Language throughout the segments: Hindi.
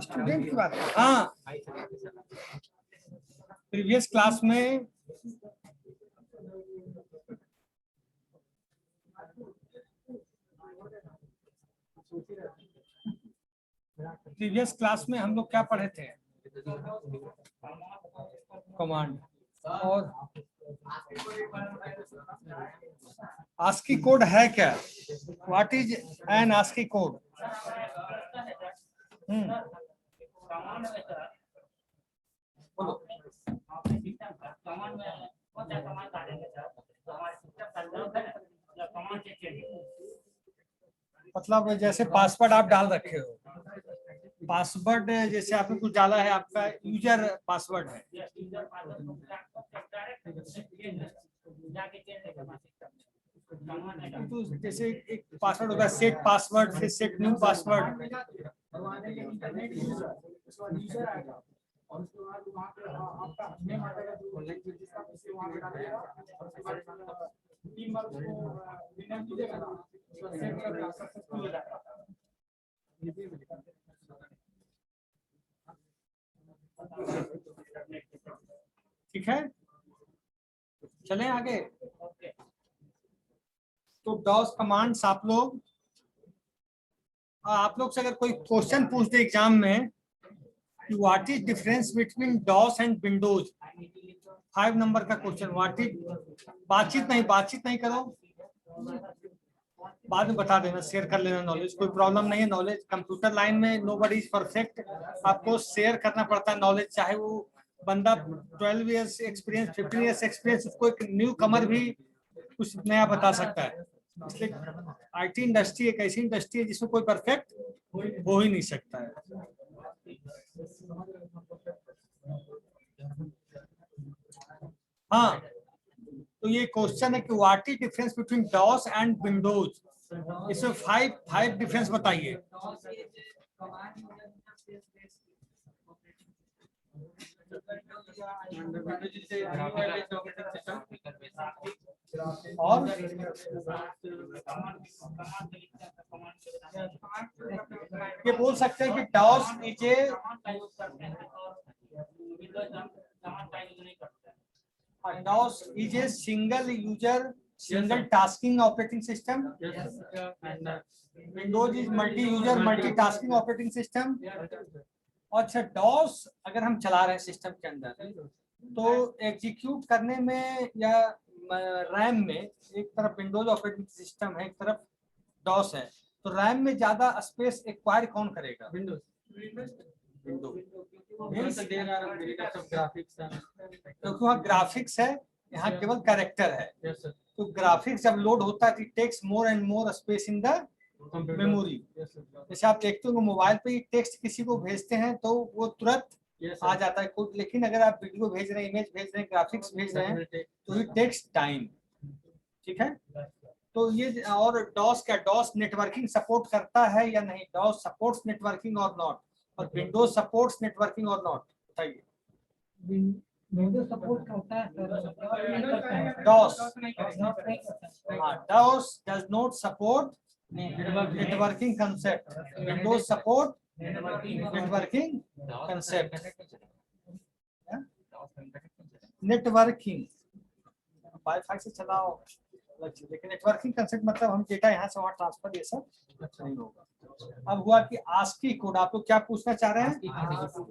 स्टूडेंट की बात, हाँ प्रीवियस क्लास में हम लोग क्या पढ़े थे? कमांड और आस्की कोड है क्या? What is an ASCII code? मतलब जैसे पासवर्ड आप डाल रखे हो, पासवर्ड जैसे आपने कुछ डाला है, आपका यूजर पासवर्ड है, तो जैसे एक पासवर्ड होगा सेट पासवर्ड, फिर सेट न्यू पासवर्ड। ठीक है, चलें आगे। तो डॉस कमांड्स आप लोग से अगर कोई क्वेश्चन पूछते एग्जाम में कि what is difference between DOS and Windows, 5 number का क्वेश्चन, व्हाट इज, बातचीत नहीं करो, बाद में बता देना, शेयर कर लेना नॉलेज, कोई प्रॉब्लम नहीं है। नॉलेज कंप्यूटर लाइन में नोबडी इज परफेक्ट, आपको शेयर करना पड़ता है नॉलेज, चाहे वो बंदा 12 इयर्स एक्सपीरियंस, 15 इयर्स एक्सपीरियंस, उसको एक न्यू कमर भी कुछ नया बता सकता है। इसलिए आईटी इंडस्ट्री एक ऐसी इंडस्ट्री है जिसमें कोई परफेक्ट हो ही नहीं सकता है। हाँ, तो ये क्वेश्चन है कि what is difference between DOS and Windows, इसमें 5 डिफरेंस बताइए। और ये बोल सकते हैं कि DOS is a, DOS is a single user, single tasking operating system. Windows is multi-user, multitasking operating system. अच्छा, DOS अगर हम चला रहे हैं सिस्टम के अंदर, तो एग्जीक्यूट करने में या रैम में, एक तरफ विंडोज ऑपरेटिंग सिस्टम है, एक तरफ DOS है, तो रैम में ज्यादा स्पेस एक्वायर कौन करेगा? विंडोज। क्योंकि वहाँ ग्राफिक्स है, यहाँ केवल कैरेक्टर है। तो ग्राफिक्स जब लोड होता है, it takes more and more space in the memory. जैसे आप देखते हो मोबाइल पे टेक्स्ट किसी को भेजते हैं तो वो तुरंत आ जाता है, लेकिन अगर आप वीडियो भेज रहे हैं, इमेज भेज रहे हैं, ग्राफिक्स भेज रहे हैं, तो इट टेक्स टाइम। ठीक है, तो ये, और डॉस क्या, डॉस नेटवर्किंग सपोर्ट करता है या नहीं? DOS supports networking or not, or Windows supports networking or not, बताइए। विंडोज सपोर्ट करता है सर, डॉस, हाँ, DOS does not support networking concept, Windows support networking concept. Networking wifi से चलाओ, लेकिन नेटवर्किंग कंसेप्ट मतलब हम डेटा यहाँ से वहाँ ट्रांसफर, ये सब नहीं होगा। अब हुआ कि आस्की कोड, आप लोग क्या पूछना चाह रहे हैं?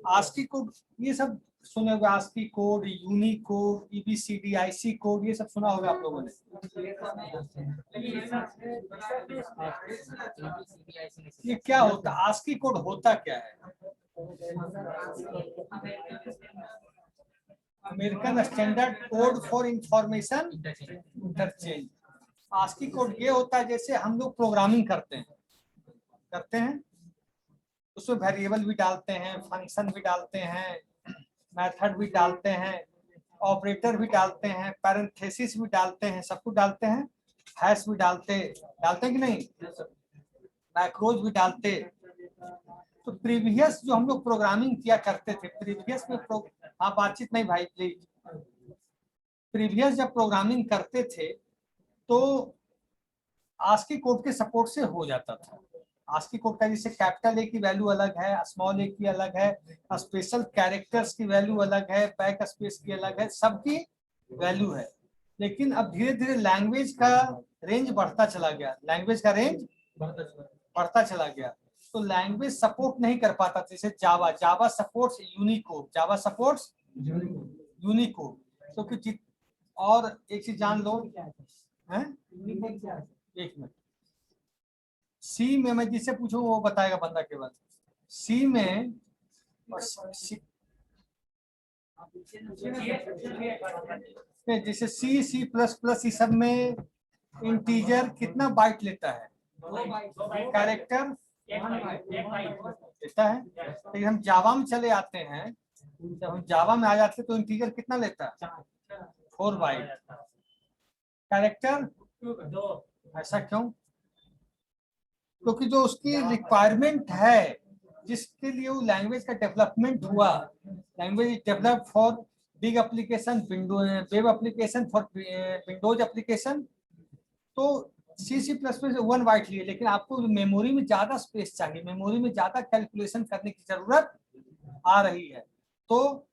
आस्की कोड, ये सब सुने होगा, ASCII code, Unicode, EBCD, IC code, ये सब सुना होगा आप लोगों ने। ये क्या होता है? आस्की कोड होता क्या है? American standard code for information interchange. ASCII code ये होता है, जैसे हम लोग प्रोग्रामिंग करते हैं, उसमें वेरिएबल भी डालते हैं, फंक्शन भी डालते हैं, मेथड भी डालते हैं, ऑपरेटर भी डालते हैं, पैरेंथेसिस भी डालते हैं, सब कुछ डालते हैं, हैश भी डालते हैं कि नहीं, मैक्रोज भी डालते। तो प्रीवियस जो हम लोग प्रोग्रामिंग किया करते थे, प्रीवियस में हाँ, बातचीत नहीं भाई प्लीज। प्रीवियस जब प्रोग्रामिंग करते थे तो आस्की कोड के सपोर्ट से हो जाता था। आस्की कोड का जैसे कैपिटल ए की वैल्यू अलग है, स्मॉल ए की अलग है, स्पेशल कैरेक्टर्स की वैल्यू अलग है, बैक स्पेस की अलग है, सबकी वैल्यू है। लेकिन अब धीरे धीरे लैंग्वेज का रेंज बढ़ता चला गया, लैंग्वेज का रेंज बढ़ता चला गया, तो लैंग्वेज सपोर्ट नहीं कर पाता। जैसे जावा, जावा सपोर्ट्स यूनिकोड, जावा सपोर्ट्स यूनिकोड। तो कि और एक चीज जान लो, हैं? एक मिनट, सी में मैं जिससे पूछूं वो बताएगा बंदा केवल। सी में और जैसे सी, सी प्लस प्लस, इस सब में इंटीजर कितना बाइट लेता है? कैरेक्टर लेता है। लेकिन हम जावा में चले आते हैं, जब हम जावा में आ जाते हैं तो इंटीजर कितना लेता है? 4 बाइट। कैरेक्टर ऐसा क्यों? क्योंकि जो उसकी रिक्वायरमेंट है, जिसके लिए वो लैंग्वेज का डेवलपमेंट हुआ, language develop for big application, web application, for Windows application, तो सी प्लस प्लस 1 बाइट लिए। लेकिन आपको मेमोरी में ज्यादा स्पेस चाहिए, मेमोरी में ज्यादा कैलकुलेशन करने की जरूरत आ रही है, तो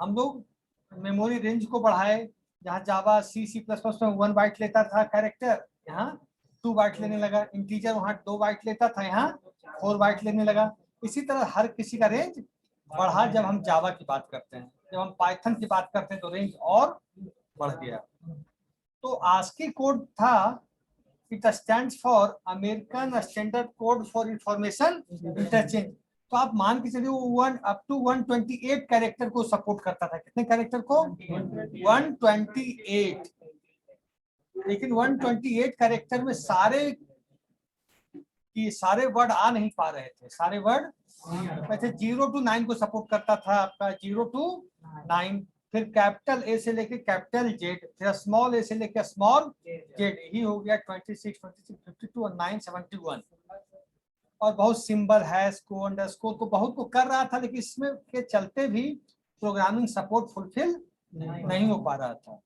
हम लोग मेमोरी रेंज को बढ़ाए। जहाँ जावा सी प्लस प्लस में 1 बाइट लेता था कैरेक्टर, यहाँ 2 बाइट लेने लगा। इंटीजर वहाँ 2 बाइट लेता था, यहाँ 4 बाइट लेने लगा। इसी तरह हर किसी का रेंज बढ़ा। जब हम जावा की बात करते हैं, जब हम पाइथन की बात करते हैं, तो रेंज और बढ़ गया। तो आस्की कोड था, it stands for American standard code for information interchange. तो आप मान के चलिए वो 1 अप टू 128 कैरेक्टर को सपोर्ट करता था। कितने कैरेक्टर को? 128। लेकिन 128 कैरेक्टर में सारे वर्ड आ नहीं पा रहे थे। सारे वर्ड वैसे 0 to 9 को सपोर्ट करता था आपका, 0 to 9, फिर कैपिटल ए से लेके कैपिटल जेड, फिर स्मॉल ए से लेके स्मॉल जेड, ही हो गया 26, 52 और 9, 71। और बहुत सिंबल है, स्को अंडरस्कोर, तो बहुत को कर रहा था, लेकिन इसमें के चलते भी प्रोग्रामिंग सपोर्ट फुलफिल नहीं हो पा रहा था।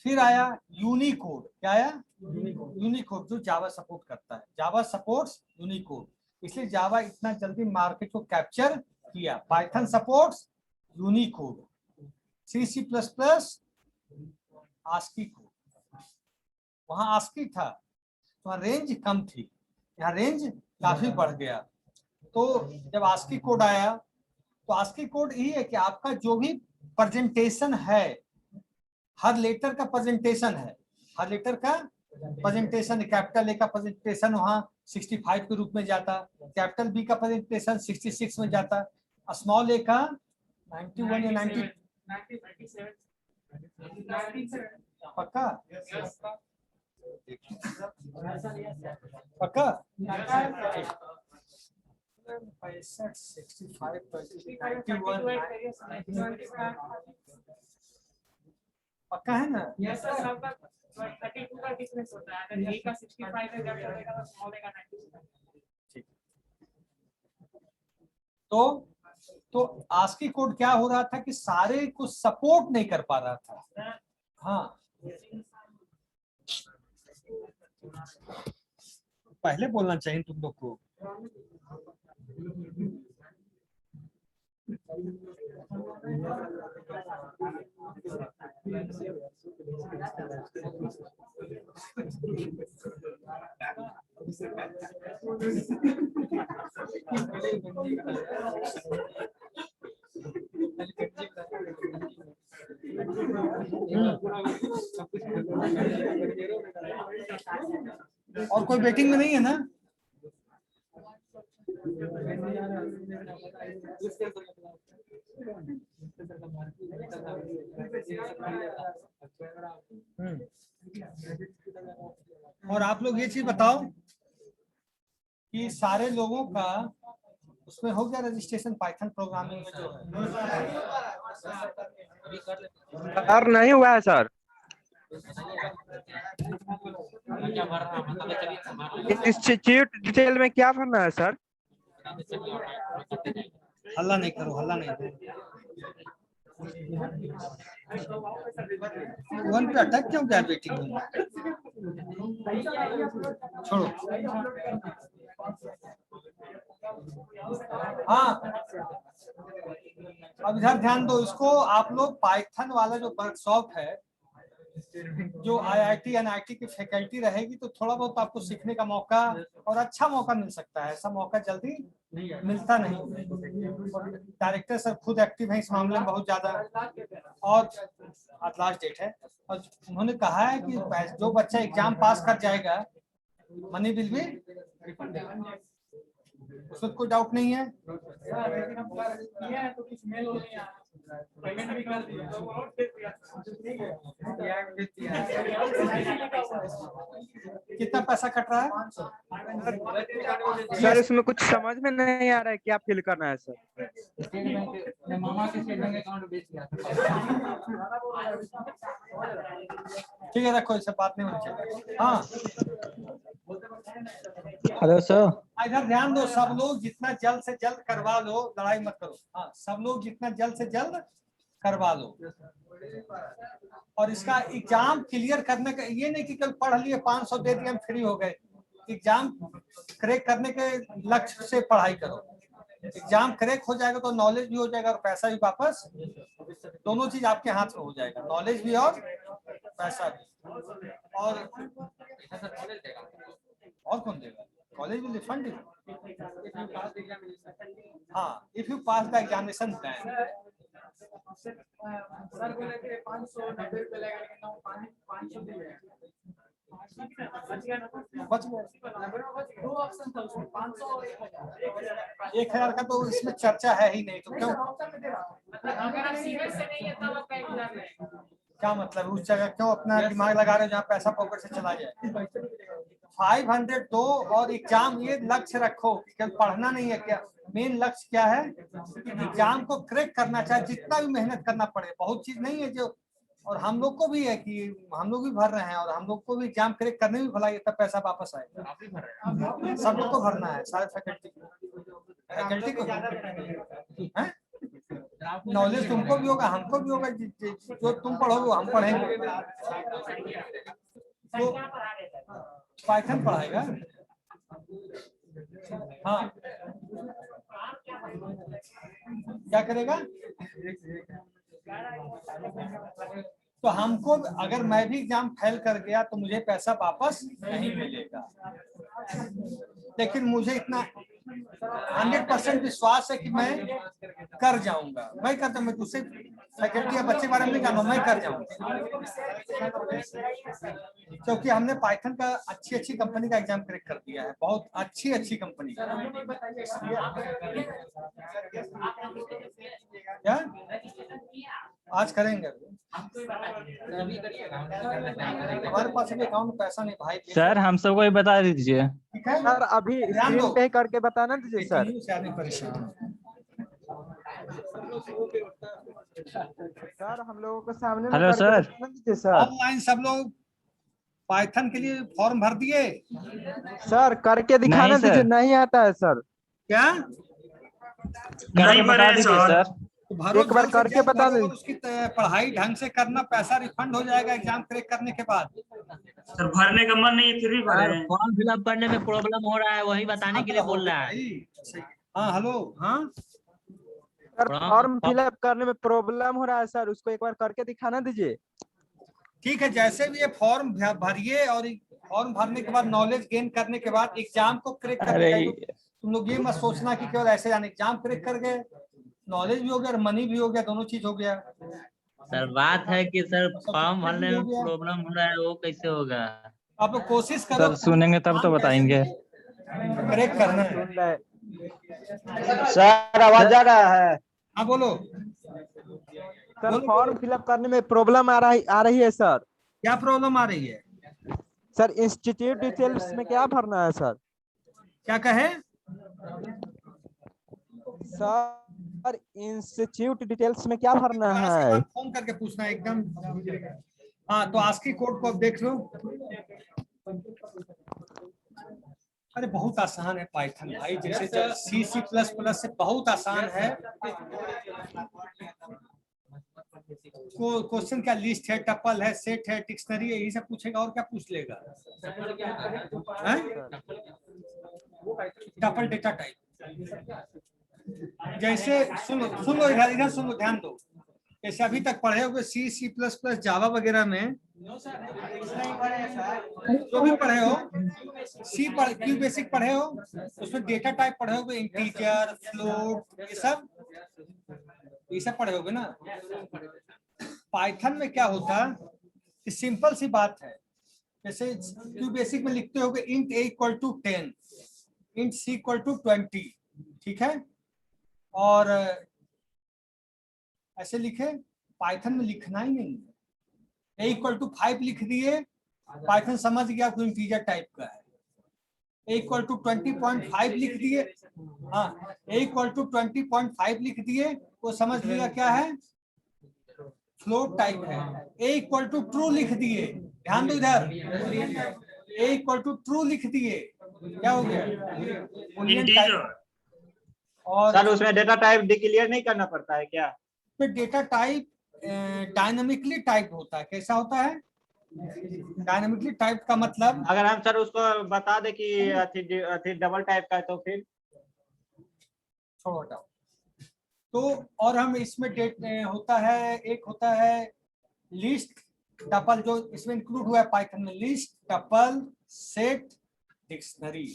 फिर आया यूनिकोड। क्या आया? यूनिकोड, जो जावा सपोर्ट करता है। जावा सपोर्ट्स यूनिकोड, इसलिए जावा इतना जल्दी मार्केट को कैप्चर किया। Python supports Unicode, C plus plus ASCII code. वहां आस्की था, वहां रेंज कम थी, यहाँ रेंज काफी बढ़ गया। तो जब आस्की कोड आया, तो आस्की कोड यही है कि आपका जो भी प्रेजेंटेशन है, हर लेटर का प्रेजेंटेशन है, हर लेटर का प्रेजेंटेशन, कैपिटल ए का प्रेजेंटेशन वहाँ 65 के रूप में जाता, कैपिटल बी का प्रेजेंटेशन 66 में जाता, स्मॉल ए का 91 या 90। पक्का? पक्का? 65, 91, पक्का है ना? यस सर, लगभग 32 का डिफरेंस होता है। अगर ए का 65 है, कैपिटल ए का स्मॉल ए का 90। तो आस्की कोड क्या हो रहा था कि सारे को सपोर्ट नहीं कर पा रहा था। हाँ, पहले बोलना चाहिए तुम लोग को। और कोई वेटिंग में नहीं है ना? और आप लोग ये चीज बताओ कि सारे लोगों का उसमें हो गया रजिस्ट्रेशन पाइथन प्रोग्रामिंग में? जो है सर नहीं हुआ है सर। इस चीट डिटेल में क्या भरना है सर? हल्ला नहीं करो, हल्ला नहीं करो। वन पे अटक क्यों गया बेटी को? छोड़ो। हाँ, अब इधर ध्यान दो। इसको आप लोग पाइथन वाला जो वर्कशॉप है, जो आईआईटी एनआईटी की फैकल्टी रहेगी, तो थोड़ा बहुत आपको सीखने का मौका और अच्छा मौका मिल सकता है। ऐसा मौका जल्दी मिलता नहीं। डायरेक्टर सर खुद एक्टिव है इस मामले में बहुत ज्यादा, और आज लास्ट डेट है। और उन्होंने कहा है कि जो बच्चा एग्जाम पास कर जाएगा, मनी विल बी, उसमें कोई डाउट नहीं है। तो कुछ मेल हो गया, पेमेंट भी कर दिया। कितना पैसा कट रहा है? सर इसमें कुछ समझ में नहीं आ रहा है, क्या फिल करना है सर? मामा के स्टेट बैंक अकाउंट बेच दिया। ठीक है, रखो, इससे बात नहीं होनी चाहिए। हाँ, हेलो सर। इधर ध्यान दो। सब लोग जितना जल्द से जल्द करवा लो, लड़ाई मत करो। हाँ, सब लोग जितना जल्द से जल्द करवा लो। और इसका एग्जाम क्लियर करने का ये नहीं कि कल पढ़ लिए 500 दे दिए हम फ्री हो गए। एग्जाम क्रैक करने के लक्ष्य से पढ़ाई करो। एग्जाम क्रैक हो जाएगा तो नॉलेज भी हो जाएगा और पैसा भी वापस, दोनों चीज आपके हाथ में हो जाएगा, नॉलेज भी और पैसा भी। और कौन देगा? College will refund you. हाँ, if you pass the examination plan. Sir बोले कि 590 रुपए लगेगा, लेकिन हम 500 दिए। बच गए। दो ऑप्शन था उसमें, 500 और 1000। 1000 का तो इसमें चर्चा है ही नहीं, तो क्यों? मतलब अगर आप सीरियस से नहीं है तब आपका एग्जाम है। क्या मतलब उस जगह क्यों अपना दिमाग लगा रहे हो जहाँ पैसा पॉकेट से चला जाए? 500 दो और एग्जाम, ये लक्ष्य रखो कि केवल पढ़ना नहीं है। क्या मेन लक्ष्य क्या है? एग्जाम को क्रैक करना, चाहे जितना भी मेहनत करना पड़े। बहुत चीज नहीं है जो, और हम लोग को भी है कि हम लोग भी भर रहे हैं, और हम लोग को भी एग्जाम क्रैक करने में भला तब पैसा वापस आएगा। सब लोग को भरना है, सारे फैकल्टी को है। नॉलेज तुमको भी होगा, हमको भी होगा। जो तुम पढ़ोगे वो हम पढ़ेंगे। तो पाइथन पढ़ाएगा। हाँ, क्या करेगा? तो हमको, अगर मैं भी एग्जाम फेल कर गया तो मुझे पैसा वापस नहीं मिलेगा। लेकिन मुझे इतना 100% विश्वास है कि मैं कर जाऊंगा। मैं करता, मैं दूसरे फैकल्टी या बच्चे के बारे में नहीं जानूंगा, मैं कर जाऊंगा। क्योंकि हमने पाइथन का अच्छी कंपनी का एग्जाम क्रैक कर दिया है, बहुत अच्छी कंपनी का। क्या आज करेंगे? हमारे पास अभी अकाउंट में पैसा नहीं भाई। सर हम सबको भी बता दीजिए। ठीक है सर अभी स्क्रीन पे करके बताना दीजिए सर। सर हम लोगों को सामने में हेलो करके सर। बताना दीजिए सर। ऑनलाइन सब लोग पाइथन के लिए फॉर्म भर दिए? सर करके दिखाना नहीं, सर। दीजिए, नहीं आता है सर। क्या करके बता दीजिए सर। तो भरो, एक बार जल्द से करके जल्द बता भरो दे। और उसकी पढ़ाई ढंग से करना, पैसा रिफंड हो जाएगा एग्जाम क्रैक करने के बाद। सर भरने का मन नहीं है फिर भी भर रहे हैं। फॉर्म फिलअप करने में प्रॉब्लम हो रहा है, वही बताने के लिए बोल रहा है। हाँ हेलो। हाँ सर फॉर्म फिलअप करने में प्रॉब्लम हो रहा है सर, उसको एक बार करके दिखाना दीजिए। ठीक है, जैसे भी ये फॉर्म भरिए, और फॉर्म भरने के बाद नॉलेज गेन करने के बाद एग्जाम को क्रैक करने का, तुम लोग ये मत सोचना कि केवल ऐसे जाने एग्जाम क्रैक कर गए, नॉलेज भी हो गया और मनी भी हो गया, दोनों चीज हो गया। सर बात है कि सर फॉर्म भरने में प्रॉब्लम हो रहा है, वो कैसे होगा? आप लोग कोशिश करो। सर सुनेंगे तब तो बताएंगे। क्रैक करना है। सर आवाज आ रहा है? हाँ बोलो। सर फॉर्म फिलअप करने में प्रॉब्लम आ रही है सर। क्या प्रॉब्लम आ रही है? सर इंस्टीट्यूट डिटेल्स में क्या भरना है सर? क्या कहे? सर इंस्टीट्यूट डिटेल्स में क्या भरना है? फोन करके पूछना है एकदम। हाँ, तो आस्की कोड को अब देख लो। अरे बहुत आसान है पाइथन भाई, जैसे C++ से बहुत आसान है। क्वेश्चन क्या लिस्ट है, टपल है, सेट है, डिक्शनरी है, यही सब पूछेगा और क्या पूछ लेगा। Tuple data type. जैसे सुन लो इधर सुन लो, ध्यान दो। जैसे अभी तक पढ़े होगे C++, जावा वगैरह में जो भी पढ़े हो, क्यू बेसिक पढ़े हो, उसमें डेटा टाइप पढ़े होगे, इंटीजर, फ्लोट, ये सब पढ़े होगे ना। पाइथन में क्या होता है, सिंपल सी बात है। जैसे क्यू बेसिक में लिखते होगे int a = 10, int c = 20, ठीक है। और ऐसे लिखे, पाइथन में लिखना ही नहीं है। a = 5 लिख दिए, पाइथन समझ गया कोई इंटीजर टाइप का है। a = 20.5 लिख दिए, हाँ a = 20.5 लिख दिए, वो समझ लिया क्या है, फ्लोट टाइप है। a = ट्रू लिख दिए, ध्यान दो इधर, a = ट्रू लिख दिए, क्या हो गया, बूलियन टाइप। और सर उसमें डेटा टाइप डिक्लेयर नहीं करना पड़ता है क्या? फिर डेटा टाइप डायनामिकली टाइप होता है। कैसा होता है डायनामिकली टाइप का मतलब, अगर हम सर उसको बता दे कि अथी डबल टाइप का है तो फिर छोड़ो हटाओ। तो और हम इसमें डेट होता है, एक होता है लिस्ट, टपल, जो इसमें इंक्लूड हुआ है पाइथन में, लिस्ट, टपल, सेट, डिक्शनरी।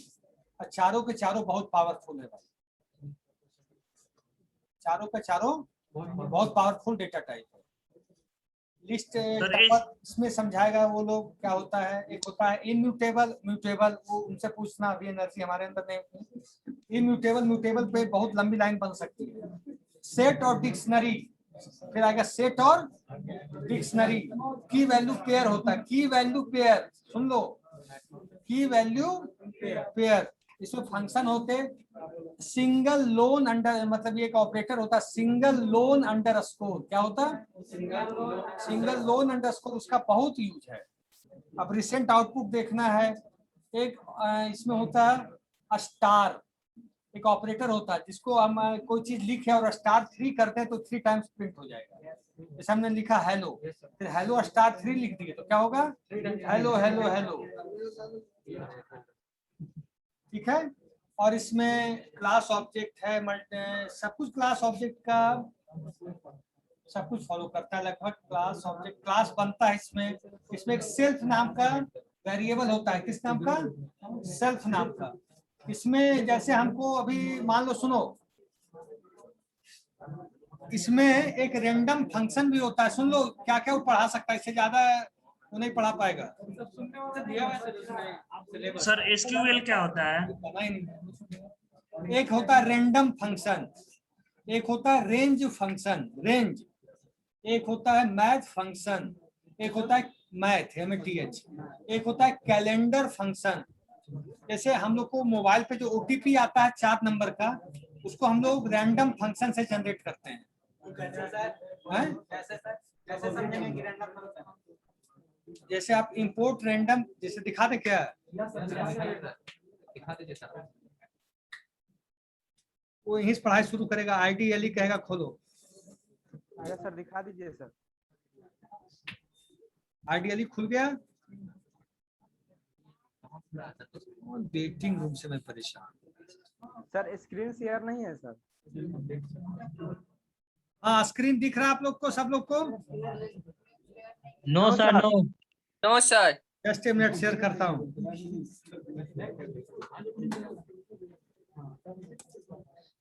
और चारों के चारों बहुत पावरफुल है भाई, चारों के चारों बहुत पावरफुल डेटा टाइप है। लिस्ट, टपल इसमें समझाएगा वो लोग क्या होता है। एक होता है इनम्यूटेबल, म्यूटेबल, वो उनसे पूछना, अभी एनर्जी हमारे अंदर नहीं। इनम्यूटेबल, म्यूटेबल पे बहुत लंबी लाइन बन सकती है। सेट और डिक्शनरी, फिर आएगा सेट और डिक्शनरी। की वैल्यू पेयर होता है, की वैल्यू पेयर, सुन लो, की वैल्यू पेयर। इसमें फंक्शन होते सिंगल लोन अंडर, मतलब ये एक ऑपरेटर होता है सिंगल लोन अंडरस्कोर। क्या होता है, सिंगल लोन अंडरस्कोर, उसका बहुत यूज है। अब रिसेंट आउटपुट देखना है, एक इसमें होता है स्टार, एक ऑपरेटर होता है जिसको हम कोई चीज लिखे और *3 करते हैं तो 3 टाइम्स प्रिंट हो जाएगा। जैसे हमने लिखा हेलो, फिर हेलो *3 लिख दिए तो क्या होगा, हेलो हेलो हेलो, ठीक है। और इसमें क्लास ऑब्जेक्ट है, सब कुछ क्लास ऑब्जेक्ट का सब कुछ फॉलो करता है लगभग। क्लास ऑब्जेक्ट, क्लास बनता है इसमें। इसमें एक सेल्फ नाम का वेरिएबल होता है, किस नाम का, सेल्फ नाम का। इसमें जैसे हमको अभी मान लो, सुनो, इसमें एक रैंडम फंक्शन भी होता है, सुन लो क्या क्या वो पढ़ा सकता है, इससे ज्यादा वो नहीं पढ़ा पाएगा। सर SQL क्या होता है? एक होता है रैंडम फंक्शन, एक होता है रेंज फंक्शन, रेंज, एक होता है मैथ फंक्शन, एक होता है मैथ MATH, एक होता है कैलेंडर फंक्शन। जैसे हम लोग को मोबाइल पे जो OTP आता है 4 नंबर का, उसको हम लोग रैंडम फंक्शन से जनरेट करते हैं। जैसे आप इंपोर्ट रैंडम, जैसे दिखा दे क्या, वो यहीं से पढ़ाई शुरू करेगा, IDLE कहेगा खोलो। अरे सर दिखा दीजिए सर। IDLE खुल गया, वेटिंग रूम से मैं परेशान। सर स्क्रीन शेयर नहीं है सर। हाँ स्क्रीन दिख रहा है आप लोग को, सब लोग को? No sir, no. No sir. Just a minute, share करता हूँ।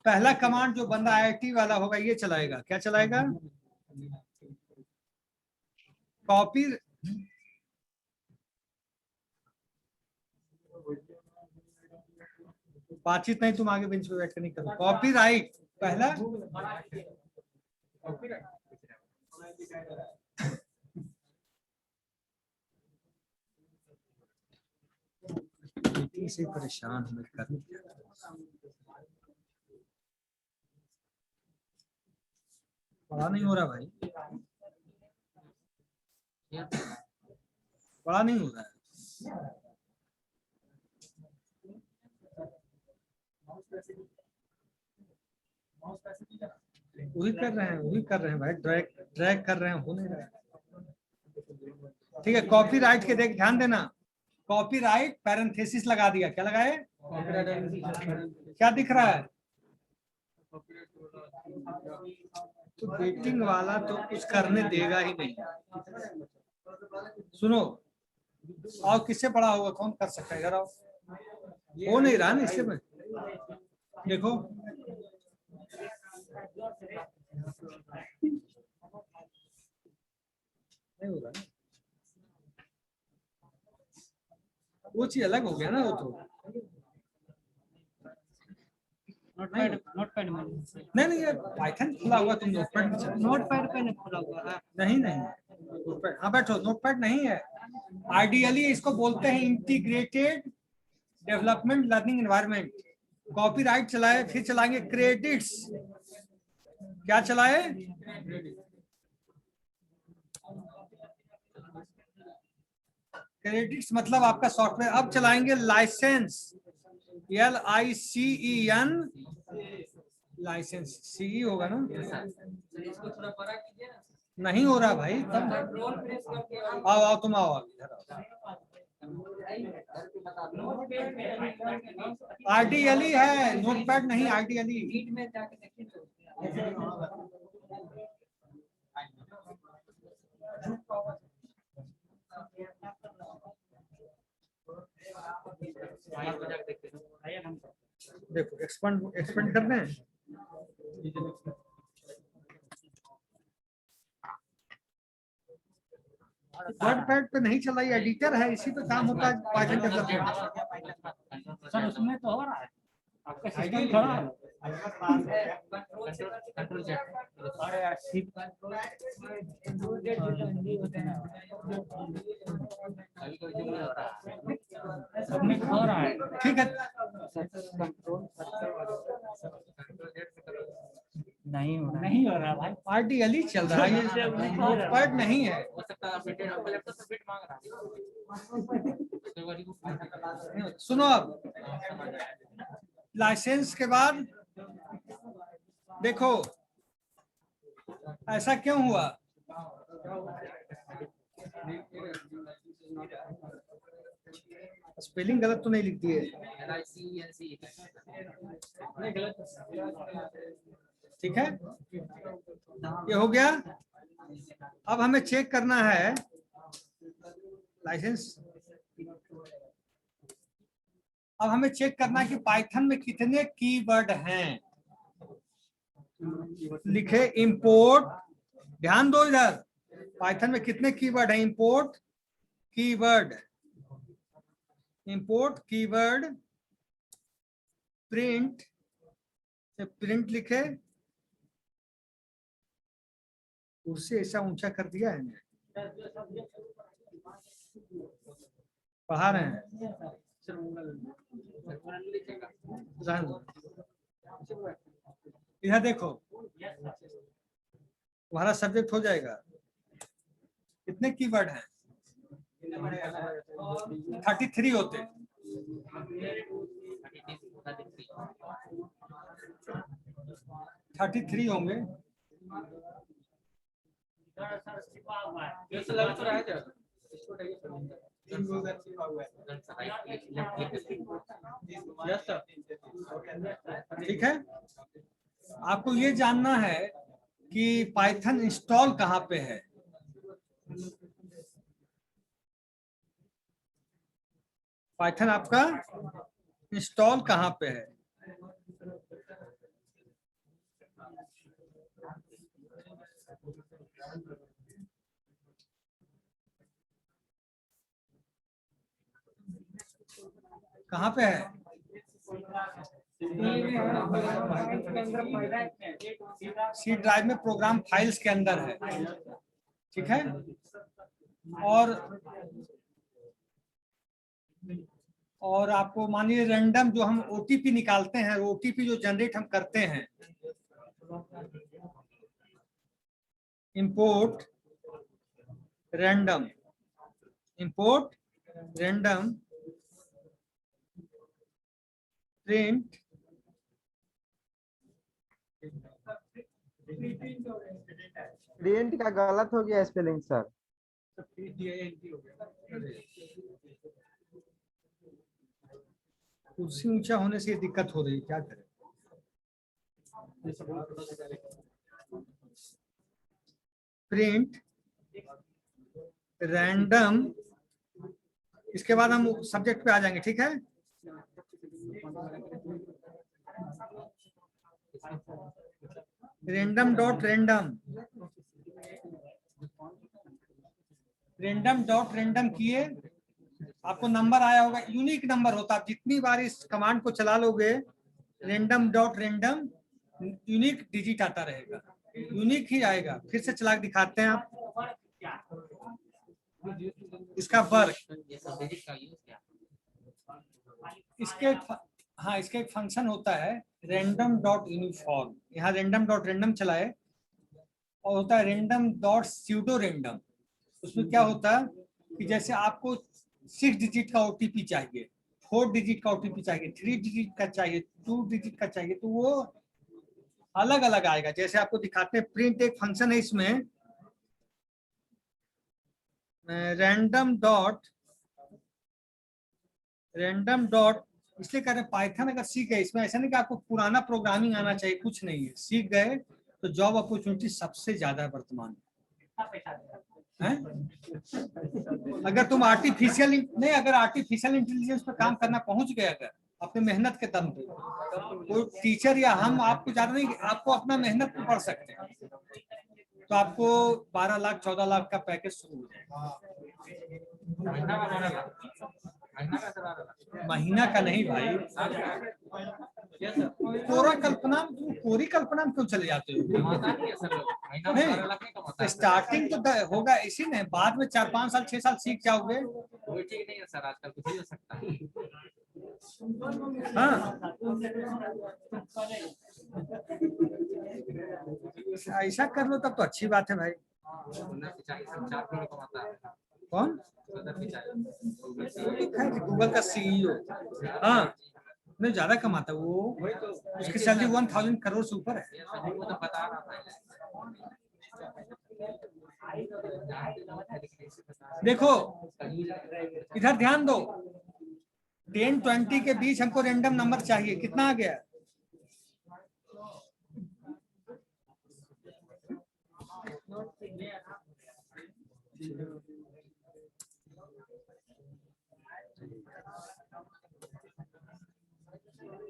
पहला कमांड जो बंदा IIT वाला होगा ये चलाएगा, क्या चलाएगा, कॉपी, बातचीत नहीं, तुम आगे बेंच पे बैठ कर नहीं करो। कॉपी राइट पहला, से परेशान हमें कर, पढ़ा नहीं हो रहा भाई, पढ़ा नहीं हो रहा है। वही कर रहे हैं भाई, ड्रैग ड्रैग कर रहे हैं, हो नहीं रहा है। ठीक है, कॉपीराइट के देख ध्यान देना, कॉपीराइट पैरेंथेसिस लगा दिया, क्या लगाए, क्या दिख रहा है, तो बेटिंग वाला तो कुछ करने देगा ही नहीं। सुनो, और किससे पढ़ा होगा, कौन कर सकता है, इधर आओ। हो नहीं रहा ना इससे में, देखो नहीं हो रहा ना, वो चीज अलग हो गया ना, वो तो नोटपैड में नहीं ये पाइथन खुला हुआ, तुम नोटपैड में चलो। नोटपैड पे नहीं खुला हुआ है। नहीं नोटपैड, हाँ बैठो, नोटपैड नहीं है। आइडियली इसको बोलते हैं integrated development learning environment. Copyright चलाए, फिर चलाएंगे क्रेडिट्स, क्या चलाए, क्रेडिट्स मतलब आपका सॉफ्टवेयर। अब चलाएंगे लाइसेंस, LICEN, लाइसेंस CE होगा ना, नहीं हो रहा भाई, तब आओ आओ तुम आओ इधर आओ। RDLE है, नोटपैड नहीं, RDLE। देखो एक्सपेंड करते हैं, वर्डपैड पे नहीं चला, ये एडिटर है, इसी पे काम होता है पाइथन डेवलपमेंट। सर उसमें तो हो रहा है, आपका सिस्टम खड़ा है। अरे यार शिप सबमिट हो रहा है। ठीक है, नहीं हो रहा भाई। RDLE चल रहा है, ये नोटपैड नहीं है। सुनो, अब लाइसेंस के बाद देखो ऐसा क्यों हुआ, स्पेलिंग गलत तो नहीं लिख दी है, ठीक है, ये हो गया। अब हमें चेक करना है लाइसेंस, अब हमें चेक करना है कि पाइथन में कितने कीवर्ड हैं। लिखे इंपोर्ट, ध्यान दो इधर, पाइथन में कितने कीवर्ड हैं, import keyword, import keyword print, print लिखे, उससे ऐसा ऊंचा कर दिया है, पढ़ा रहे हैं, इधर देखो, तुम्हारा सब्जेक्ट हो जाएगा। कितने कीवर्ड हैं, 33 होते, 33 होंगे। ठीक है, आपको ये जानना है कि पाइथन इंस्टॉल कहाँ पे है। पाइथन आपका इंस्टॉल कहाँ पे है, कहाँ पे है, सी ड्राइव में प्रोग्राम फाइल्स के अंदर है, ठीक है। और आपको मानिए रैंडम जो हम OTP निकालते हैं, OTP जो जनरेट हम करते हैं, import random, import random print print का गलत हो गया स्पेलिंग सर। कुर्सी ऊंचा होने से ये दिक्कत हो रही है, क्या करें। प्रिंट रैंडम, इसके बाद हम सब्जेक्ट पे आ जाएंगे, ठीक है। Random dot random, random dot random किए, आपको नंबर आया होगा, यूनिक नंबर होता है। आप जितनी बार इस कमांड को चला लोगे, random dot random, unique digit आता रहेगा, यूनिक ही आएगा। फिर से चला के दिखाते हैं आप इसका वर्क। इसके हाँ, इसका एक फंक्शन होता है रैंडम डॉट यूनिफॉर्म। यहाँ रैंडम डॉट रैंडम चलाए, और होता है रैंडम डॉट स्यूडो रैंडम। उसमें क्या होता है कि जैसे आपको 6 डिजिट का ओटीपी चाहिए, 4 डिजिट का ओटीपी चाहिए, 3 डिजिट का चाहिए, 2 डिजिट का चाहिए, तो वो अलग अलग आएगा। जैसे आपको दिखाते हैं, प्रिंट एक फंक्शन है इसमें, रैंडम डॉट इसलिए कह रहे हैं पाइथन अगर सीख गए, इसमें ऐसा नहीं कि आपको पुराना प्रोग्रामिंग आना चाहिए, कुछ नहीं है। सीख गए तो जॉब अपॉर्चुनिटी सबसे ज्यादा है वर्तमान में। अगर तुम आर्टिफिशियल नहीं, अगर आर्टिफिशियल इंटेलिजेंस पे काम करना पहुंच गए अगर अपने मेहनत के दम पे, तो टीचर या हम आपको ज्यादा नहीं, आपको अपना मेहनत पे पढ़ सकते हैं, तो आपको 12 लाख 14 लाख का पैकेज शुरू हो जाएगा। महीना का नहीं भाई, कोरी कल्पना में क्यों चले जाते हो? नहीं, स्टार्टिंग तो होगा इसी में, बाद में 4-5 साल 6 साल सीख जाओगे। ठीक नहीं है सर, आजकल कुछ भी हो सकता है। हाँ, ऐसा कर लो तब तो अच्छी बात है भाई। कौन? गूगल का सीईओ, हाँ, नहीं ज्यादा कमाता वो, उसकी सैलरी 1000 करोड़ से ऊपर है। देखो इधर ध्यान दो, 10-20 के बीच हमको रैंडम नंबर चाहिए, कितना आ गया?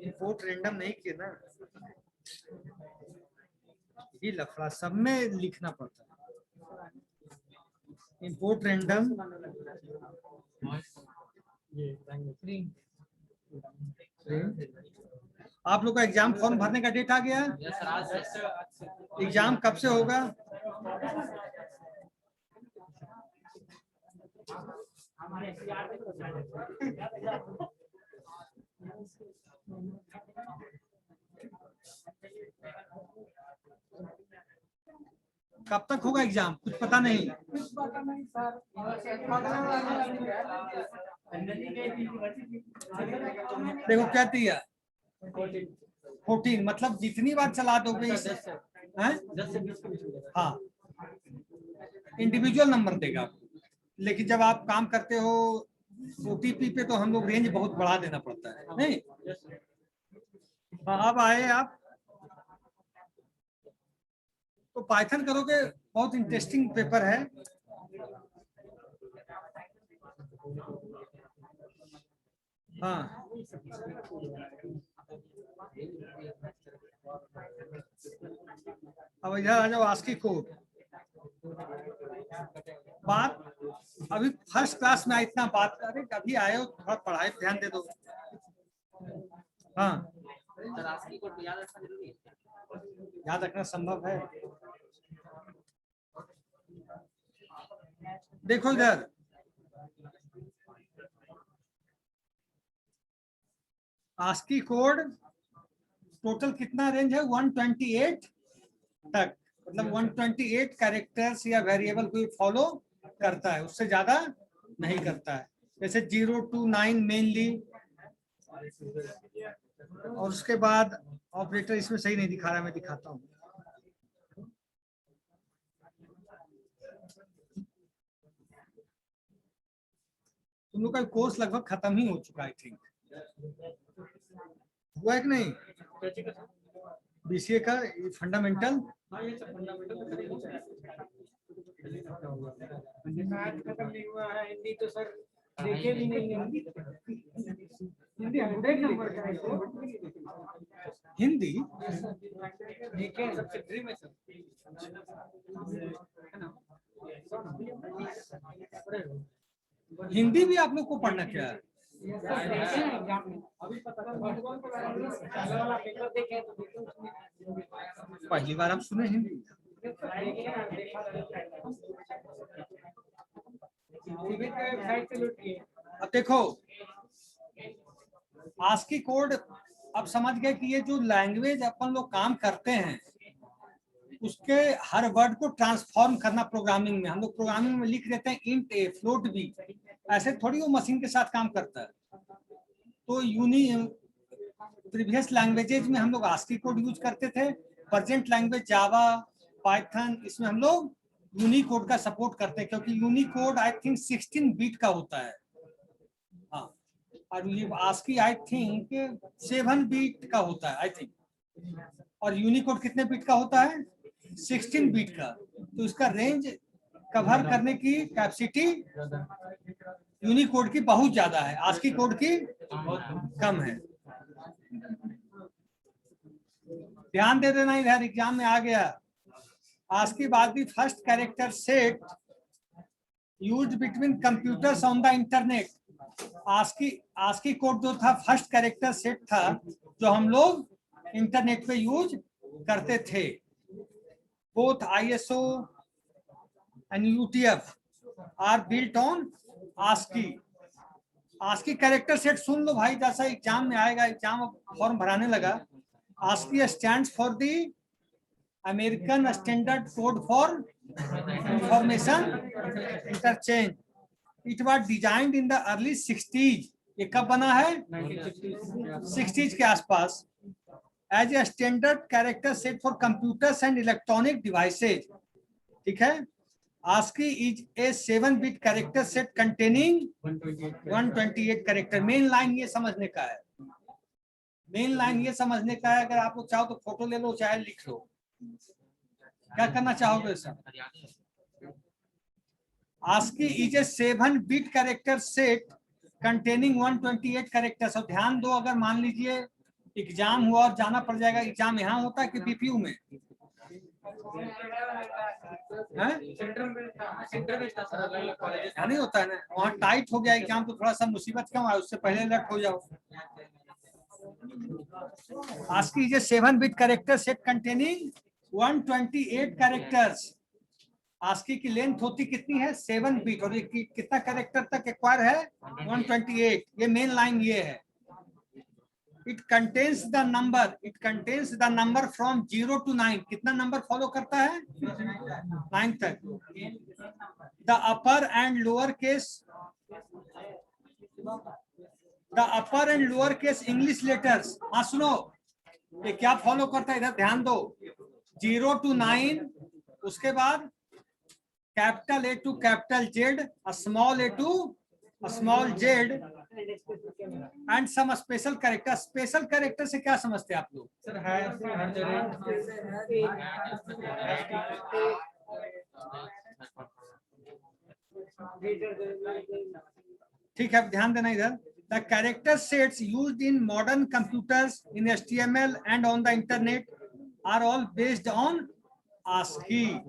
इंपोर्ट रैंडम नहीं किया ना, ये लफड़ा सब में लिखना पड़ता है। इंपोर्ट रैंडम, आप लोग का एग्जाम फॉर्म भरने का डेट आ गया? एग्जाम कब से होगा? कब तक होगा एग्जाम, कुछ पता नहीं? देखो क्या दिया, 14, मतलब जितनी बार चला दोगे इस, हाँ, इंडिविजुअल नंबर देगा। लेकिन जब आप काम करते हो ओटीपी पे, तो हम लोग रेंज बहुत बढ़ा देना पड़ता है, नहीं? हाँ, अब आए आप तो पाइथन करोगे, बहुत इंटरेस्टिंग पेपर है। हाँ, अब इधर आ जाओ, आस्की कोड। बात अभी फर्स्ट क्लास में इतना बात, अरे कभी आए हो, थोड़ा पढ़ाई पे ध्यान दे दो। हाँ, याद रखना संभव है। देखो इधर, आस्की कोड टोटल कितना रेंज है? 128 तक, मतलब 128 कैरेक्टर्स या वेरिएबल को फॉलो करता है, उससे ज्यादा नहीं करता है। जैसे 0 to 9 मेनली, और उसके बाद ऑपरेटर इसमें सही नहीं दिखा रहा, मैं दिखाता हूँ। तुम लोग का कोर्स लगभग खत्म ही हो चुका है, आई थिंक हुआ है कि नहीं? बीसीए का फंडामेंटल मैथ खत्म नहीं हुआ है, हिंदी तो सर देखे भी नहीं है। हिंदी 100 नंबर का है तो हिंदी देखे हैं सबसे ड्रीम है सर, है ना? हिंदी भी आप लोग को पढ़ना क्या है? देखे हैं एग्जाम में, अभी पता पहले वाला पेपर देखे तो देखे उसमें पहली बार आप सुने हिंदी? वेबसाइट से लूट किए। अब देखो आस्की कोड, अब समझ गए कि ये जो लैंग्वेज अपन लोग काम करते हैं उसके हर वर्ड को ट्रांसफॉर्म करना प्रोग्रामिंग में। हम लोग प्रोग्रामिंग में लिख देते हैं इंट ए फ्लोट बी, ऐसे थोड़ी वो मशीन के साथ काम करता है। तो प्रीवियस लैंग्वेजेज में हम लोग आस्की कोड यूज करते थे, प्रेजेंट लैंग्वेज जावा पाइथन, इसमें हम लोग यूनिकोड का सपोर्ट करते हैं क्योंकि यूनिकोड आई थिंक 16 बीट का होता है। हाँ, और ये आस्की आई थिंक 7 बीट का होता है आई थिंक, और यूनिकोड कितने बीट का होता है? 16 बीट का। तो इसका रेंज कवर करने की कैपेसिटी यूनिकोड की बहुत ज्यादा है, आस्की कोड की कम है। ध्यान दे देना, इधर एग्जाम में आ गया। आस्की बाद भी first character set used between computers on the internet. ASCII code जो था फर्स्ट कैरेक्टर सेट था जो हम लोग इंटरनेट पे यूज करते थे। Both ISO and UTF are built on ASCII। ASCII character set सुन लो भाई, जैसा एग्जाम में आएगा, एग्जाम फॉर्म भराने लगा। ASCII stands for the American Standard Code for Information Interchange। It was designed in the early 60s। ये कब बना है? 60s के आसपास। As a standard character set for computers and electronic devices। ठीक है। ASCII is a 7-bit character set containing 128 character। Main line ये समझने का है, मेन लाइन ये समझने का है। अगर आप लोग चाहो तो फोटो ले लो, चाहे लिख लो, क्या करना चाहोगे sir? ASCII is a 7-bit character set containing 128 characters। और ध्यान दो, अगर मान लीजिए एग्जाम हुआ और जाना पड़ जाएगा, एग्जाम यहाँ होता है कि बीपीयू में? यहाँ नहीं होता है ना, वहाँ टाइट हो गया एग्जाम तो थोड़ा सा मुसीबत क्यों है, उससे पहले अलर्ट हो जाओ। ASCII is a 7-bit character set containing 128 characters। ASCII की लेंथ होती कितनी है? 7 बीट। और ये कितना कैरेक्टर तक एक्वायर है? 128। ये मेन लाइन ये है। It contains the number from 0 to 9। कितना नंबर फॉलो करता है? 9 तक। The upper and lower case English letters। हाँ सुनो, ये क्या फॉलो करता है, इधर ध्यान दो। 0 to 9, उसके बाद capital A to capital Z, small a to small z, and some special character. Special character से क्या समझते हैं आप लोग? सर है ठीक है, ध्यान देना इधर। The character sets used in modern computers, in HTML and on the internet are all based on ASCII।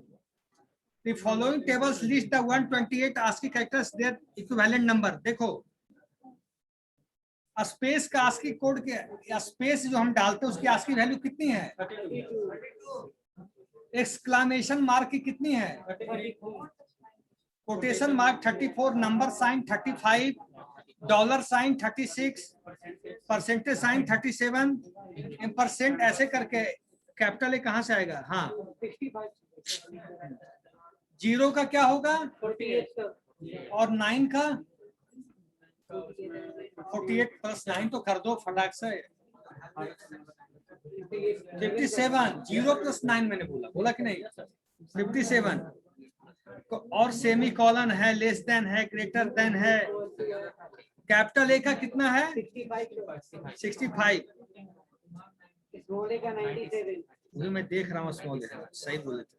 The following tables list the 128 ASCII characters, their equivalent number। देखो स्पेस का ASCII कोड के स्पेस जो हम डालते हैं उसकी ASCII वैल्यू कितनी है? एक्सक्लेमेशन मार्क की कितनी है? Quotation mark 34, number sign 35, dollar sign 36, percentage sign 37, %, ऐसे करके कैपिटल ए कहां से आएगा? हाँ, 0 का क्या होगा? और 9 का 48 + 9 तो कर दो फटाक से। 57। 0 + 9 मैंने बोला कि नहीं? 57। और सेमी कॉलन है, लेस देन है, ग्रेटर देन है, कैपिटल ए का कितना है 65 65, स्मॉल ए का 97 वही मैं देख रहा हूँ स्मॉल ए का, सही बोले थे,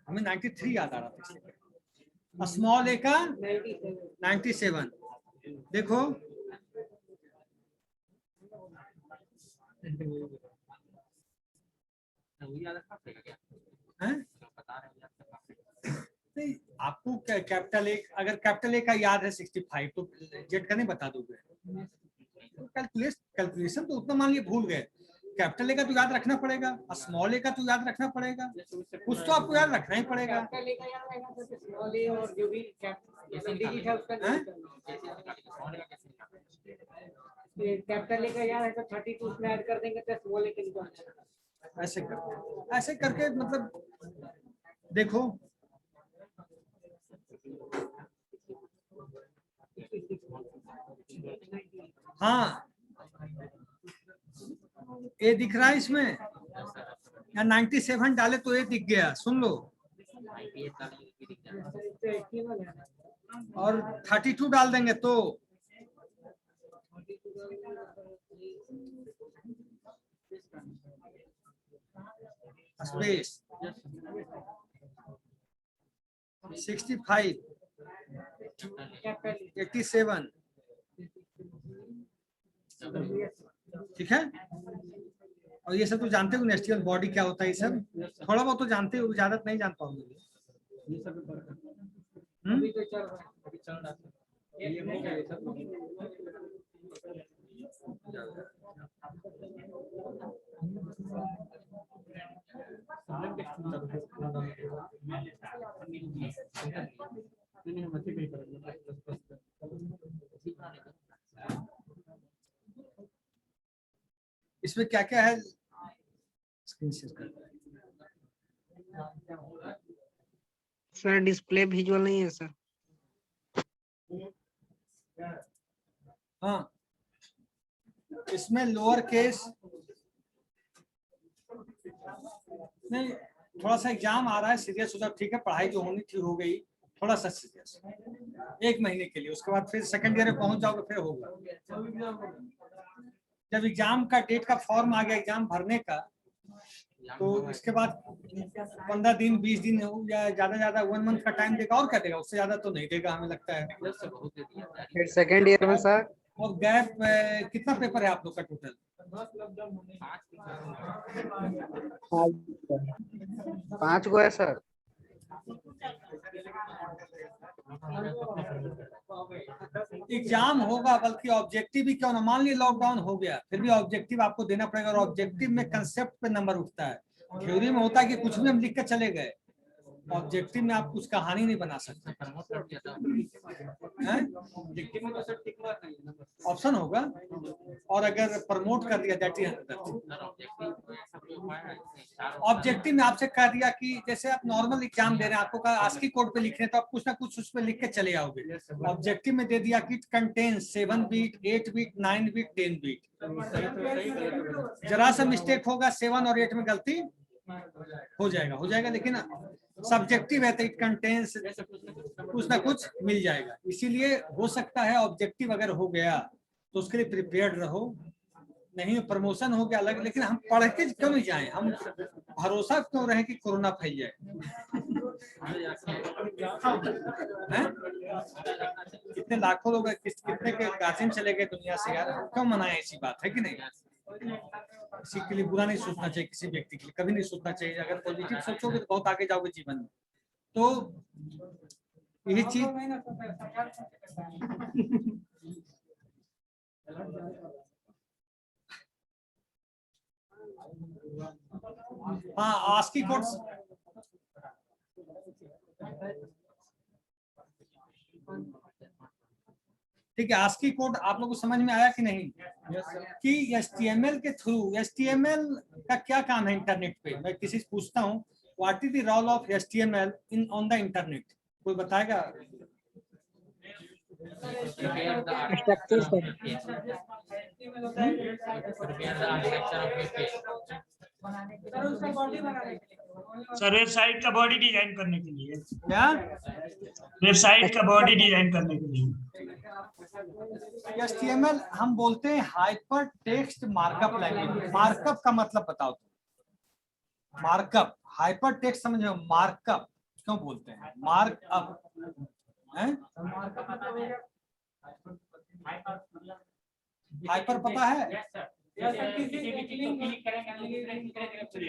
हमें 93 याद आ रहा था। स्मॉल ए का 97, देखो हैं? नहीं, आपको कैपिटल ए, अगर कैपिटल ए का याद है 65 तो जेड का नहीं बता दोगे, कैलकुलेशन तो उतना मान लिया भूल गए, कैपिटल ए का तो याद रखना पड़ेगा, स्मॉल ए का तो याद रखना पड़ेगा, कुछ तो आपको याद रखना ही पड़ेगा। कैपिटल ए का याद रहेगा तो स्मॉल ए और जो भी डिजिट है उसका हैं? कैपिटल ए का याद है तो 32 उसमें ऐड कर देंगे तो स्मॉल ए के निकाल ऐसे करके मतलब देखो, हाँ ए दिख रहा है इसमें, या 97 डाले तो ए दिख गया, सुन लो, और 32 डाल देंगे तो स्पेस 65 87, ठीक है। और ये सब तो जानते हो नेस्टियल बॉडी क्या होता है, ये सब थोड़ा बहुत तो जानते हो, ज्यादा नहीं जान पाओगे। अभी तो चल रहा इसमें क्या क्या है, स्क्रीन शेयर कर। सर डिस्प्ले विजुअल नहीं है सर। हाँ, इसमें लोअर केस नहीं, थोड़ा सा एग्जाम आ रहा है सीरियस हो जाओ, ठीक है, पढ़ाई जो होनी थी हो गई, थोड़ा सा सीरियस 1 महीने के लिए, उसके बाद फिर सेकंड ईयर में पहुंच जाओगे फिर होगा। जब एग्जाम का डेट का फॉर्म आ गया एग्जाम भरने का, तो इसके बाद 15 दिन 20 दिन हो या ज्यादा 1 मंथ का टाइम देगा, और क्या देगा, उससे ज्यादा तो नहीं देगा हमें लगता है। फिर सेकेंड ईयर में सर और गैप कितना पेपर है आप लोग का टोटल? 5 गो है सर। एग्जाम होगा, बल्कि ऑब्जेक्टिव भी क्यों ना, मान लीजिए लॉकडाउन हो गया फिर भी ऑब्जेक्टिव आपको देना पड़ेगा, और ऑब्जेक्टिव में कंसेप्ट पे नंबर उठता है। थ्योरी में होता है कि कुछ भी हम लिख कर चले गए, ऑब्जेक्टिव में आप कुछ कहानी नहीं बना सकते, ऑप्शन होगा, और अगर प्रमोट कर दिया दैट इज ऑब्जेक्टिव में आपसे कह दिया कि जैसे आप नॉर्मल एग्जाम दे रहे हैं, आपको कहा आस्की कोड पे लिखने, तो आप कुछ ना कुछ उस पे लिख के चले आओगे। ऑब्जेक्टिव में दे दिया कि contains 7 beat 8 beat 9 beat 10 beat, जरा सा मिस्टेक होगा 7 और 8 में गलती हो जाएगा, लेकिन सब्जेक्टिव है तो इट कंटेन्स कुछ ना कुछ मिल जाएगा। इसीलिए हो सकता है ऑब्जेक्टिव अगर हो गया तो उसके लिए प्रिपेयर्ड रहो, नहीं प्रमोशन हो गया अलग, लेकिन हम पढ़ के क्यों नहीं जाए, हम भरोसा क्यों रहे कि कोरोना फैल जाए। कितने लाखों लोग कितने के गाजिम चले गए दुनिया से यार, क्यों मनाए, ऐसी बात है कि नहीं। किसी के लिए बुरा नहीं सोचना चाहिए, किसी व्यक्ति के लिए कभी नहीं सोचना चाहिए, अगर पॉजिटिव सोचोगे तो बहुत आगे जाओगे जीवन में। तो यही चीज हाँ, आस्की कोड ठीक है। आस्की कोड आप लोगों को समझ में आया कि नहीं, कि HTML के थ्रू, HTML का क्या काम है इंटरनेट पे, मैं किसी से पूछता हूँ, what is the role of HTML in on the internet, कोई बताएगा? स्ट्रक्चर सर वेबसाइट का बॉडी डिजाइन करने के लिए, क्या वेबसाइट का बॉडी डिजाइन करने के लिए HTML हम बोलते हैं hyper text markup language. Markup का मतलब बताओ तुम। मार्कअप, हाइपर टेक्स्ट समझो, मार्कअप क्यों बोलते हैं? मार्कअप है, हाइपर पता है?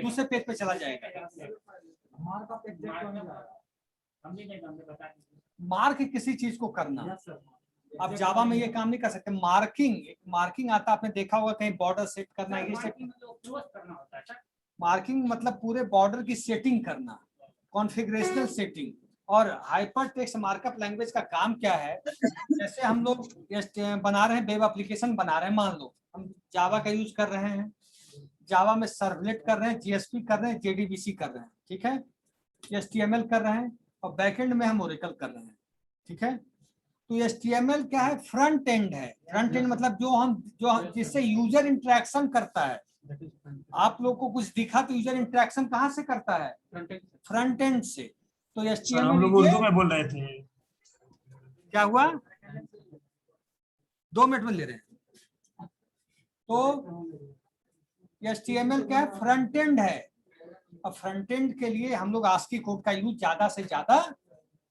दूसरे पेज पे चला जाएगा। मार्क किसी चीज को करना। अब जावा में ये काम नहीं कर सकते। मार्किंग, एक मार्किंग आता, आपने देखा होगा कहीं बॉर्डर सेट करना, ये सेट। मार्किंग मतलब पूरे बॉर्डर की सेटिंग करना, कॉन्फ़िगरेशनल सेटिंग। और हाइपर टेक्स्ट मार्कअप लैंग्वेज का काम क्या है? जैसे हम लोग बना रहे हैं, वेब एप्लीकेशन बना रहे हैं, मान लो हम जावा का यूज कर रहे हैं, जावा में सर्वलेट कर रहे हैं, जीएसपी कर रहे हैं, जेडीबीसी कर रहे हैं, ठीक है, एचटीएमएल कर रहे हैं, और बैकएंड में हम ओरेकल कर रहे हैं, ठीक है। तो एचटीएमएल क्या है? फ्रंट एंड है। फ्रंट एंड मतलब जो जिससे यूजर इंटरेक्शन करता है। आप लोग को कुछ दिखा तो यूजर इंटरेक्शन कहाँ से करता है? फ्रंट एंड से। तो सर हम लोग उर्दू में बोल रहे थे। क्या हुआ? 2 मिनट में ले रहे हैं। तो HTML क्या है? फ्रंट एंड है। और फ्रंट एंड के लिए हम लोग आस्की कोड का यूज ज्यादा से ज्यादा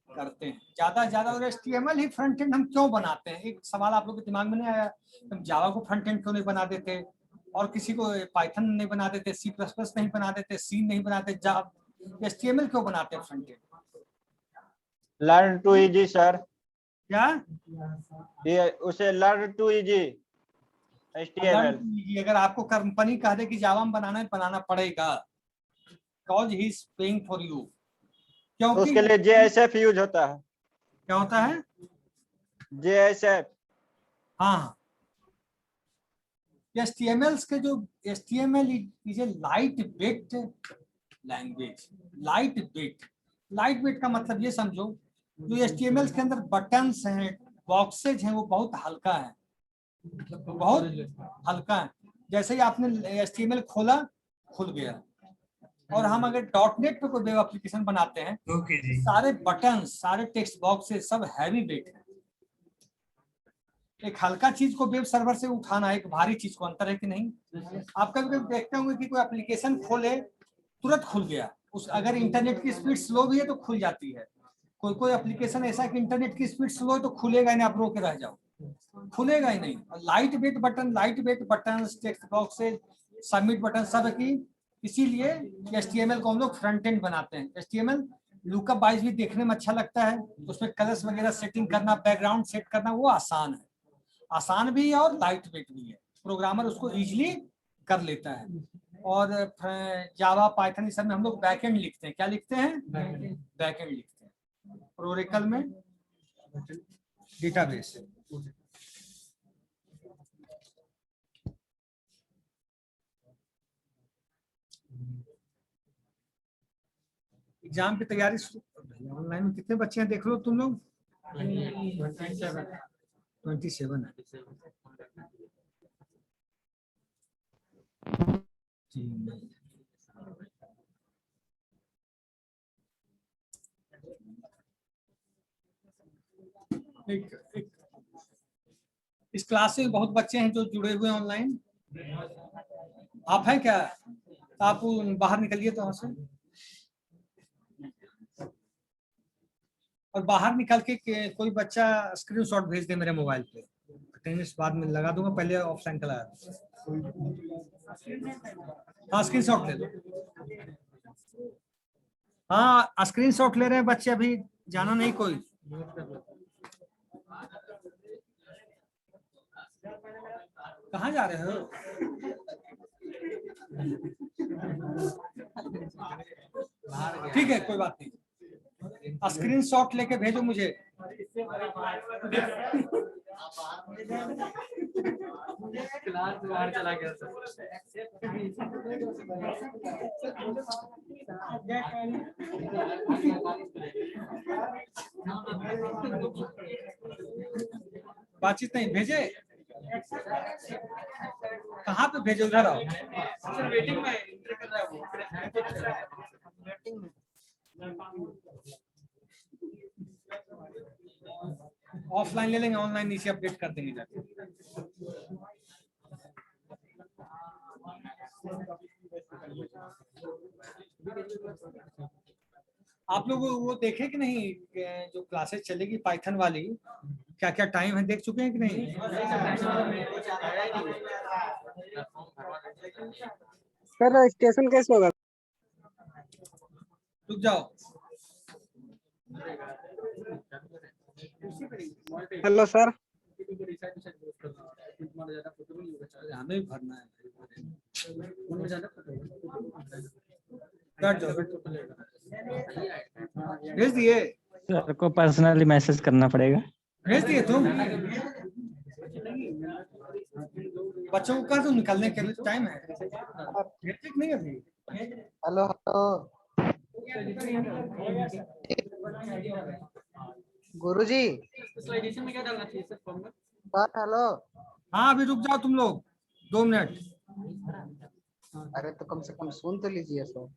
करते हैं, ज्यादा से ज्यादा। और HTML ही फ्रंट एंड हम क्यों बनाते हैं? एक सवाल आप लोग के दिमाग में नहीं आया, हम जावा को फ्रंट एंड क्यों नहीं बना देते, और किसी को पाइथन नहीं बना देते, C++ नहीं बना देते, सी नहीं बनाते, HTML क्यों बनाते हैं front end? Learn to easy sir, क्या ये उसे लर्न टू इजी HTML। अगर आपको कंपनी कह दे कि जावा में बनाना है, बनाना पड़ेगा, cause he is paying for you। क्योंकि उसके लिए JSF यूज होता है। क्या होता है? JSF। हाँ, HTML के जो HTML is a light weight language. Light weight का मतलब ये समझो, जो HTML के अंदर बटन्स हैं, बॉक्सेज हैं, वो बहुत हल्का है, बहुत हल्का है। जैसे ही आपने HTML खोला, खुल गया। और हम अगर .NET पे कोई वेब एप्लीकेशन बनाते हैं, ओके जी। सारे बटन, सारे टेक्स्ट बॉक्सेस सब हैवी वेट है। एक हल्का चीज को वेब सर्वर से उठाना, एक भारी चीज को अंतर है कि नहीं? आप कभी कभी देखते होंगे कि कोई एप्लीकेशन खोले, तुरंत खुल गया। उस अगर इंटरनेट की स्पीड स्लो भी है तो खुल जाती है। कोई एप्लीकेशन ऐसा कि इंटरनेट की स्पीड स्लो है तो खुलेगा ही नहीं, आप रोक के रह जाओ, खुलेगा ही नहीं। Light weight button, text boxes, submit button सब की। इसीलिए HTML को हम लोग फ्रंट एंड बनाते हैं। HTML लुकअप वाइज भी देखने में अच्छा लगता है, उसमें कलर्स वगैरह सेटिंग करना, बैकग्राउंड सेट करना, वो आसान है। आसान भी है और लाइट वेट भी है, प्रोग्रामर उसको इजीली कर लेता है। और जावा, पाइथन इस सब में हम लोग बैकएंड लिखते हैं। क्या लिखते हैं? बैकएंड लिखते हैं। और ओरेकल में डेटाबेस। एग्जाम की तैयारी ऑनलाइन में कितने बच्चे हैं देख लो तुम लोग? 27 है। इस क्लास से बहुत बच्चे हैं जो जुड़े हुए हैं ऑनलाइन। आप हैं क्या? आप बाहर निकलिए तो वहां से, और बाहर निकल के कोई बच्चा स्क्रीनशॉट भेज दे मेरे मोबाइल पे। अटेंडेंस बाद में लगा दूंगा, पहले ऑफलाइन का लगा दूंगा। हाँ, स्क्रीनशॉट ले लो। हाँ, स्क्रीनशॉट ले रहे हैं बच्चे, अभी जाना नहीं कोई। कहाँ जा रहे हो? ठीक है, कोई बात नहीं, स्क्रीनशॉट लेके भेजो मुझे। क्लास बाहर चला गया सर। बातचीत नहीं भेजे? कहाँ पे भेजो? उधर आओ। वेटिंग में एंटर कर रहा है वो। ऑफलाइन ले लेंगे, ऑनलाइन नीचे अपडेट कर देंगे जाके। आप लोग वो देखे कि नहीं जो क्लासेस चलेगी पाइथन वाली, क्या क्या टाइम है देख चुके हैं कि नहीं? सर स्टेशन कैसे होगा? रुक जाओ। Hello sir. हमें भी भरना है। बैठ जाओ। भेज दिए? सर को पर्सनली मैसेज करना पड़ेगा। भेज दिए तुम? बच्चों को कर दो निकलने के लिए, टाइम है। भेजे कि नहीं अभी? हेलो हेलो गुरुजी। Sir hello. हाँ अभी रुक जाओ तुम लोग 2 मिनट। अरे तो कम से कम सुन तो लीजिए सर।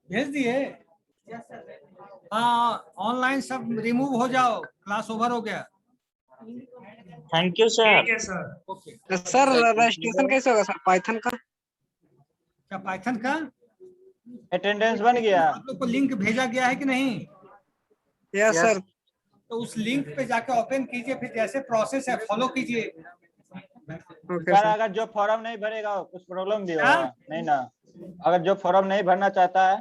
भेज दिए? हाँ ऑनलाइन सब रिमूव हो जाओ, क्लास ओवर हो गया। Thank you sir. ठीक है सर। ओके। सर रजिस्ट्रेशन कैसे होगा सर पाइथन का? क्या पाइथन का? अटेंडेंस बन गया? आप लोग को लिंक भेजा गया है कि नहीं? Yes sir. तो उस लिंक पे जाके ओपन कीजिए, फिर जैसे प्रोसेस है फॉलो कीजिए। Okay sir sir. अगर जो फॉर्म नहीं भरेगा कुछ प्रॉब्लम भी क्या? होगा? नहीं ना? अगर जो फॉर्म नहीं भरना चाहता है?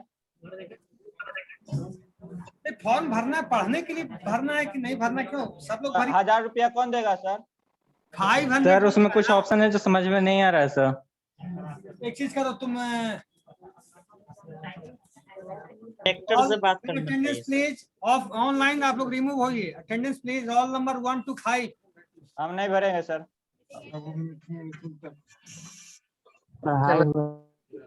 फॉर्म भरना है, पढ़ने के लिए भरना है कि नहीं भरना, क्यों सब लोग भरी। 1000 रुपया कौन देगा सर? 500। सर उसमें कुछ ऑप्शन है जो समझ में नहीं आ रहा है सर। एक चीज करो तुम, डायरेक्टर से बात करना अटेंडेंस चाहिए। प्लीज ऑफ ऑनलाइन आप लोग रिमूव होइए। Attendance please roll number 1 to 5। हम नहीं भरेंगे सर। चलो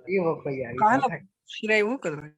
ये वो कोई यार काहे ला फिर वो कर रहे हैं?